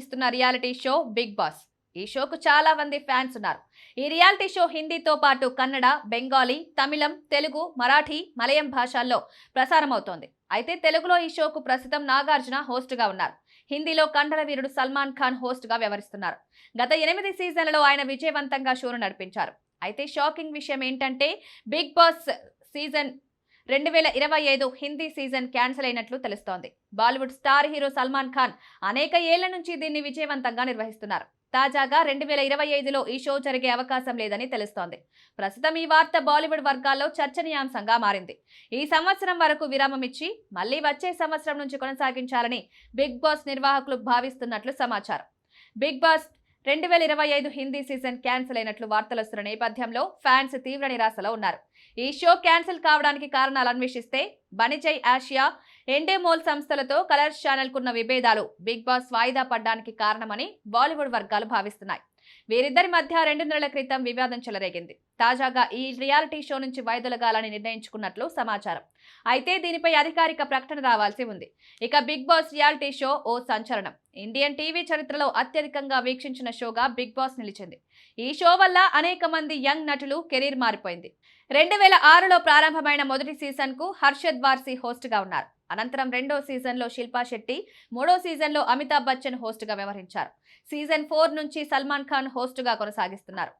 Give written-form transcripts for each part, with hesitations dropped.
నిర్వహిస్తున్న reality show big boss. ఈ షోకు చాలా మంది ఫ్యాన్స్ ఉన్నారు. ఈ రియాలిటీ షో హిందీతో పాటు కన్నడ, బెంగాలీ, తమిళం, తెలుగు, మరాఠీ, మలయం భాషల్లో ప్రసారం అవుతోంది. అయితే తెలుగులో ఈ షోకు ప్రస్తుతం నాగార్జున హోస్ట్ గా ఉన్నారు. హిందీలో కండల వీరుడు సల్మాన్ ఖాన్ హోస్ట్ గా వ్యవహరిస్తున్నారు. గత 8 సీజన్లలో ఆయన విజయవంతంగా షోను నడిపించారు. అయితే షాకింగ్ విషయం ఏంటంటే Bigg Boss season 2025 Hindi season cancel అయినట్లు తెలుస్తోంది. Bollywood star hero Salman Khan అనేక ఏళ్ల నుంచి దీన్ని విజయవంతంగా నిర్వహిస్తున్నారు. తాజాగా 2025లో ఈ షో జరిగే అవకాశం లేదని తెలుస్తోంది. ప్రస్తుతం ఈ వార్త బాలీవుడ్ వర్గాల్లో చర్చనీయాంశంగా మారింది. ఈ సంవత్సరం వరకు విరామం ఇచ్చి మళ్లీ వచ్చే సంవత్సరం నుంచి కొనసాగించాలని బిగ్ బాస్ నిర్వాహకులు భావిస్తున్నట్లు సమాచారం. Bigg Boss 2025 Hindi season cancel అయినట్లు వార్తలు వస్తున్న నేపథ్యంలో ఫ్యాన్స్ తీవ్ర నిరాశలో ఉన్నారు. ఈ షో క్యాన్సిల్ కావడానికి కారణాలు అన్వేషిస్తే బనిజై ఆసియా, ఎండేమోల్ సంస్థలతో కలర్స్ ఛానల్ కున్న విభేదాలు బిగ్ బాస్ వాయిదా పడ్డానికి కారణమని బాలీవుడ్ వర్గాలు భావిస్తున్నాయి. వీరిద్దరి మధ్య 2 నెలల క్రితం వివాదం చెలరేగింది. తాజాగా ఈ రియాలిటీ షో నుంచి వైదొలగాలని నిర్ణయించుకున్నట్లు సమాచారం. అయితే దీనిపై అధికారిక ప్రకటన రావాల్సి ఉంది. ఇక బిగ్ బాస్ రియాలిటీ షో ఓ సంచలనం. ఇండియన్ టీవీ చరిత్రలో అత్యధికంగా వీక్షించిన షోగా బిగ్ బాస్ నిలిచింది. ఈ షో వల్ల అనేక మంది యంగ్ నటులు కెరీర్ మారిపోయింది. 2006లో ప్రారంభమైన మొదటి సీజన్ కు హర్షద్ వార్సీ హోస్ట్ గా ఉన్నారు. అనంతరం 2వ సీజన్లో శిల్పా శెట్టి, 3వ సీజన్లో అమితాబ్ బచ్చన్ హోస్ట్ గా వ్యవహరించారు. సీజన్ 4 నుంచి సల్మాన్ ఖాన్ హోస్ట్ గా కొనసాగిస్తున్నారు.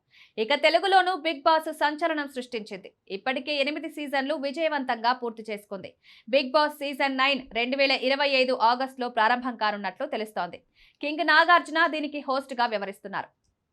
ఇక తెలుగులోనూ బిగ్ బాస్ సంచలనం సృష్టించింది. ఇప్పటికే 8 సీజన్లు విజయవంతంగా పూర్తి చేసుకుంది. బిగ్ బాస్ సీజన్ 9 2025 ఆగస్టులో ప్రారంభం కానున్నట్లు తెలుస్తోంది. కింగ్ నాగార్జున దీనికి హోస్ట్ గా వ్యవహరిస్తున్నారు.